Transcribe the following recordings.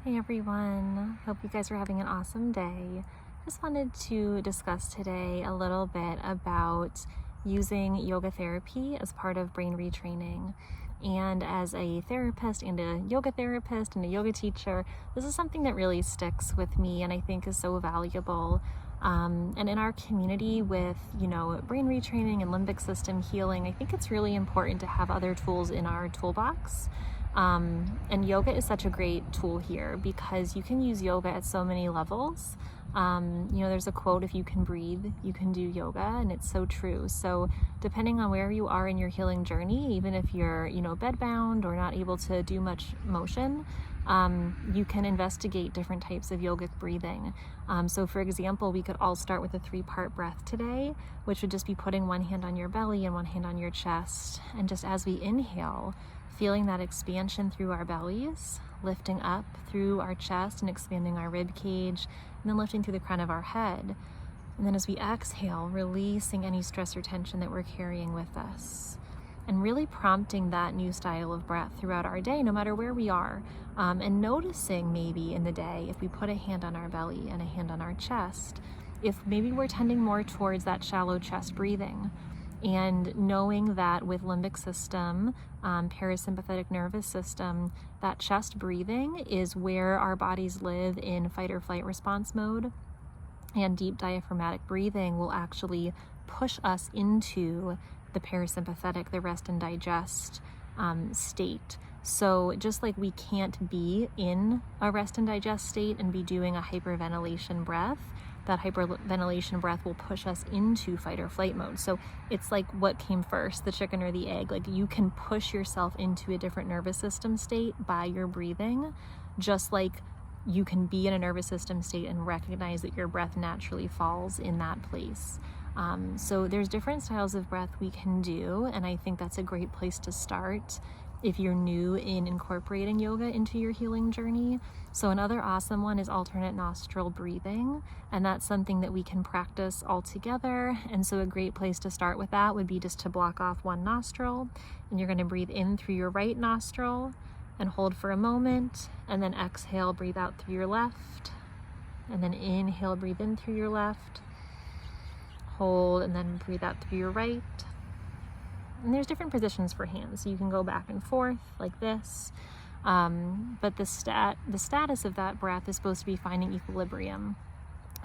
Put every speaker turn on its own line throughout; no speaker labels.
Hey everyone, hope you guys are having an awesome day. Just wanted to discuss today a little bit about using yoga therapy as part of brain retraining. And as a therapist and a yoga therapist and a yoga teacher, this is something that really sticks with me and I think is so valuable. And in our community with, brain retraining and limbic system healing, I think it's really important to have other tools in our toolbox. And yoga is such a great tool here because you can use yoga at so many levels. There's a quote, if you can breathe, you can do yoga, and it's so true. So depending on where you are in your healing journey, even if you're, bedbound or not able to do much motion, you can investigate different types of yogic breathing. So for example, we could all start with a 3-part breath today, which would just be putting one hand on your belly and one hand on your chest. And just as we inhale, feeling that expansion through our bellies, lifting up through our chest and expanding our rib cage, and then lifting through the crown of our head. And then as we exhale, releasing any stress or tension that we're carrying with us. And really prompting that new style of breath throughout our day, no matter where we are. And noticing maybe in the day, if we put a hand on our belly and a hand on our chest, if maybe we're tending more towards that shallow chest breathing. And knowing that with limbic system, parasympathetic nervous system, that chest breathing is where our bodies live in fight or flight response mode. And deep diaphragmatic breathing will actually push us into the parasympathetic, the rest and digest state. So just like we can't be in a rest and digest state and be doing a hyperventilation breath, that hyperventilation breath will push us into fight or flight mode. So it's like what came first, the chicken or the egg? Like you can push yourself into a different nervous system state by your breathing, just like you can be in a nervous system state and recognize that your breath naturally falls in that place. So there's different styles of breath we can do, and I think that's a great place to start if you're new in incorporating yoga into your healing journey. So another awesome one is alternate nostril breathing, and that's something that we can practice all together. And so a great place to start with that would be just to block off one nostril, and you're going to breathe in through your right nostril and hold for a moment, and then exhale, breathe out through your left, and then inhale, breathe in through your left, hold, and then breathe out through your right. And there's different positions for hands, so you can go back and forth like this. But the status of that breath is supposed to be finding equilibrium,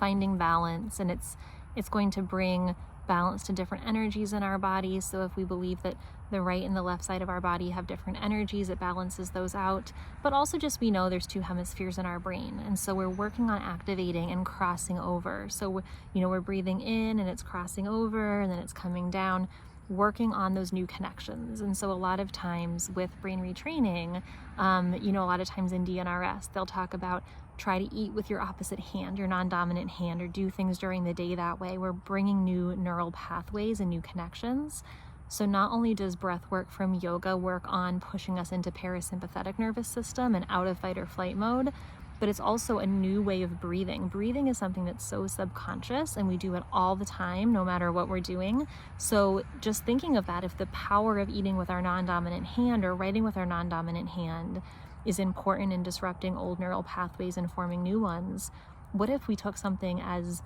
finding balance, and it's going to bring balance to different energies in our bodies. So if we believe that the right and the left side of our body have different energies, it balances those out. But also just we know there's 2 hemispheres in our brain, and so we're working on activating and crossing over. So we're breathing in and it's crossing over, and then it's coming down, working on those new connections. And so a lot of times with brain retraining, a lot of times in DNRS, they'll talk about try to eat with your opposite hand, your non-dominant hand, or do things during the day that way. We're bringing new neural pathways and new connections. So not only does breath work from yoga work on pushing us into parasympathetic nervous system and out of fight or flight mode, but it's also a new way of breathing. Breathing is something that's so subconscious, and we do it all the time, no matter what we're doing. So just thinking of that, if the power of eating with our non-dominant hand or writing with our non-dominant hand is important in disrupting old neural pathways and forming new ones, what if we took something as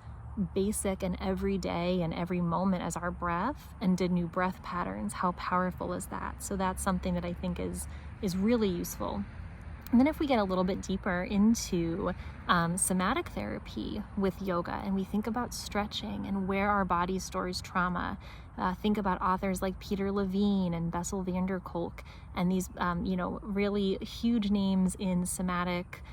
basic and every day and every moment as our breath and did new breath patterns? How powerful is that? So that's something that I think is really useful. And then if we get a little bit deeper into somatic therapy with yoga, and we think about stretching and where our body stores trauma, think about authors like Peter Levine and Bessel van der Kolk, and these really huge names in somatic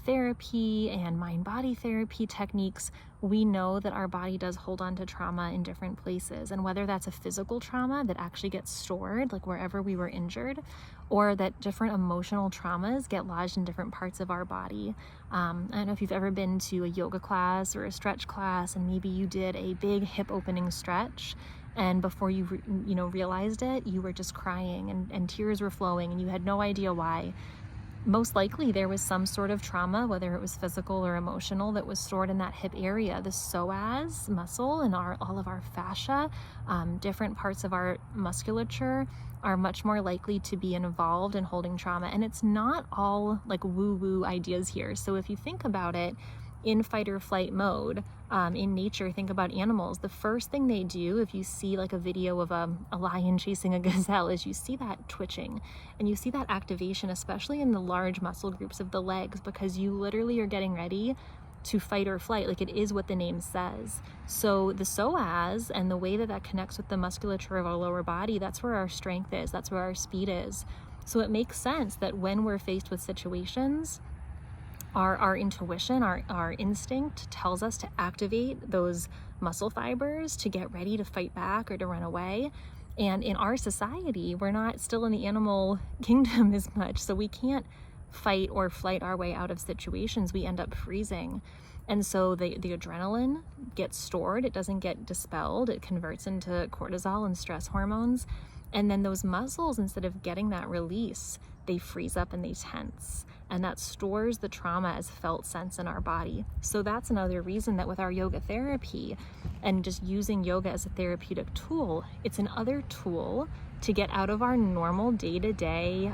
therapy and mind-body therapy techniques. We know that our body does hold on to trauma in different places, and whether that's a physical trauma that actually gets stored, like wherever we were injured, or that different emotional traumas get lodged in different parts of our body. I don't know if you've ever been to a yoga class or a stretch class, and maybe you did a big hip opening stretch, and before you realized it, you were just crying and tears were flowing and you had no idea why. most likely there was some sort of trauma, whether it was physical or emotional, that was stored in that hip area. The psoas muscle and all of our fascia, different parts of our musculature are much more likely to be involved in holding trauma. And it's not all like woo-woo ideas here. So if you think about it, in fight or flight mode, in nature, think about animals. The first thing they do, if you see like a video of a lion chasing a gazelle, is you see that twitching and you see that activation, especially in the large muscle groups of the legs, because you literally are getting ready to fight or flight. Like, it is what the name says. So the psoas and the way that that connects with the musculature of our lower body, that's where our strength is, that's where our speed is. So it makes sense that when we're faced with situations, our intuition, our instinct tells us to activate those muscle fibers to get ready to fight back or to run away. And in our society, we're not still in the animal kingdom as much, so we can't fight or flight our way out of situations. We end up freezing. And so the adrenaline gets stored, it doesn't get dispelled, it converts into cortisol and stress hormones. And then those muscles, instead of getting that release, they freeze up and they tense. And that stores the trauma as felt sense in our body. So that's another reason that with our yoga therapy and just using yoga as a therapeutic tool, it's another tool to get out of our normal day-to-day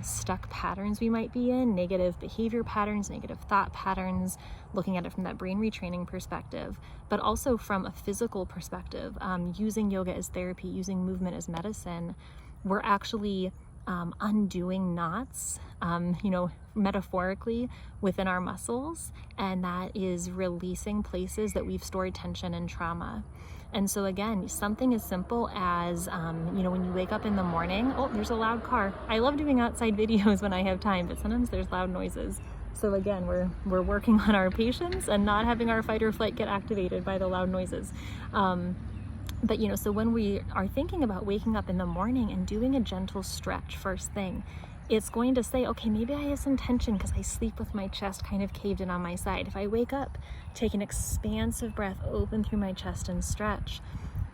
stuck patterns we might be in, negative behavior patterns, negative thought patterns, looking at it from that brain retraining perspective, but also from a physical perspective, using yoga as therapy, using movement as medicine. We're actually undoing knots, metaphorically within our muscles, and that is releasing places that we've stored tension and trauma. And so again, something as simple as, when you wake up in the morning, oh, there's a loud car. I love doing outside videos when I have time, but sometimes there's loud noises. So again, we're working on our patience and not having our fight or flight get activated by the loud noises. But so when we are thinking about waking up in the morning and doing a gentle stretch first thing, it's going to say, okay, maybe I have some tension because I sleep with my chest kind of caved in on my side. If I wake up, take an expansive breath, open through my chest and stretch.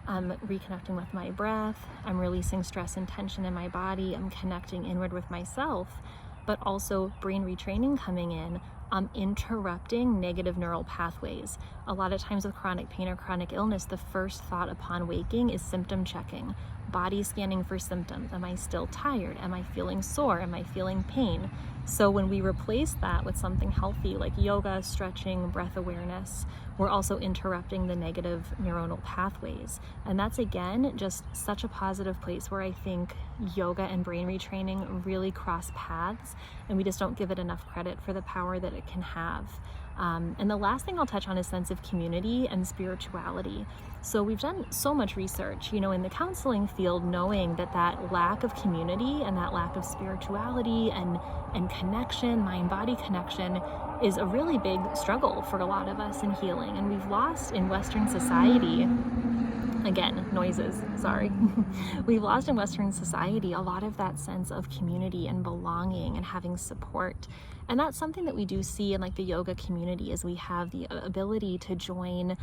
I'm reconnecting with my breath. I'm releasing stress and tension in my body. I'm connecting inward with myself, but also brain retraining coming in. Interrupting negative neural pathways. A lot of times with chronic pain or chronic illness, the first thought upon waking is symptom checking, body scanning for symptoms. Am I still tired? Am I feeling sore? Am I feeling pain? So when we replace that with something healthy like yoga, stretching, breath awareness, we're also interrupting the negative neuronal pathways. And that's, again, just such a positive place where I think yoga and brain retraining really cross paths, and we just don't give it enough credit for the power that it can have. And the last thing I'll touch on is sense of community and spirituality. So we've done so much research, in the counseling field, knowing that lack of community and that lack of spirituality and connection, mind-body connection, is a really big struggle for a lot of us in healing. And we've lost in Western society, again, noises, sorry. We've lost in Western society a lot of that sense of community and belonging and having support. And that's something that we do see in like the yoga community, is we have the ability to join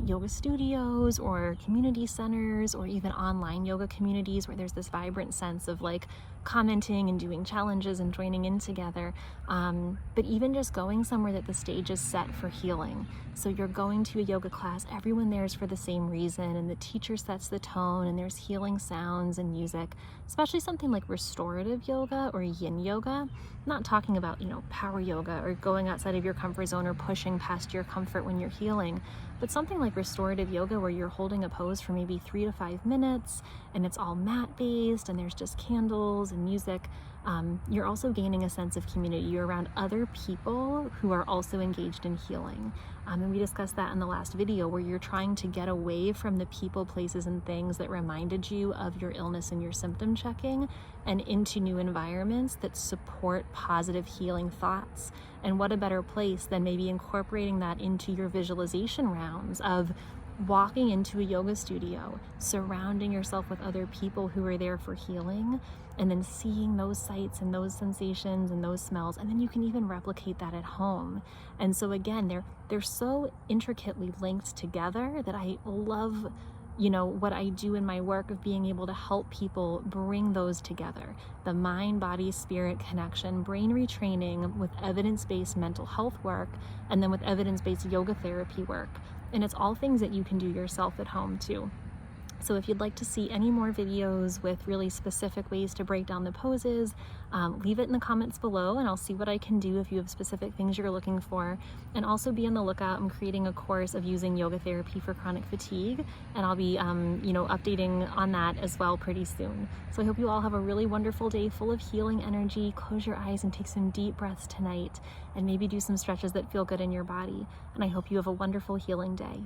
yoga studios or community centers or even online yoga communities where there's this vibrant sense of like commenting and doing challenges and joining in together. But even just going somewhere that the stage is set for healing. So you're going to a yoga class, everyone there is for the same reason, and the teacher sets the tone, and there's healing sounds and music, especially something like restorative yoga or yin yoga. I'm not talking about, power yoga or going outside of your comfort zone or pushing past your comfort when you're healing, but something like restorative yoga where you're holding a pose for maybe 3 to 5 minutes and it's all mat based and there's just candles and music. You're also gaining a sense of community. You're around other people who are also engaged in healing. And we discussed that in the last video, where you're trying to get away from the people, places, and things that reminded you of your illness and your symptom checking, and into new environments that support positive healing thoughts. And what a better place than maybe incorporating that into your visualization rounds of walking into a yoga studio, surrounding yourself with other people who are there for healing, and then seeing those sights and those sensations and those smells, and then you can even replicate that at home. And so again, they're so intricately linked together that I love what I do in my work of being able to help people bring those together. The mind, body, spirit connection, brain retraining with evidence-based mental health work, and then with evidence-based yoga therapy work. And it's all things that you can do yourself at home too. So if you'd like to see any more videos with really specific ways to break down the poses, leave it in the comments below and I'll see what I can do if you have specific things you're looking for. And also be on the lookout. I'm creating a course of using yoga therapy for chronic fatigue, and I'll be updating on that as well pretty soon. So I hope you all have a really wonderful day full of healing energy. Close your eyes and take some deep breaths tonight, and maybe do some stretches that feel good in your body. And I hope you have a wonderful healing day.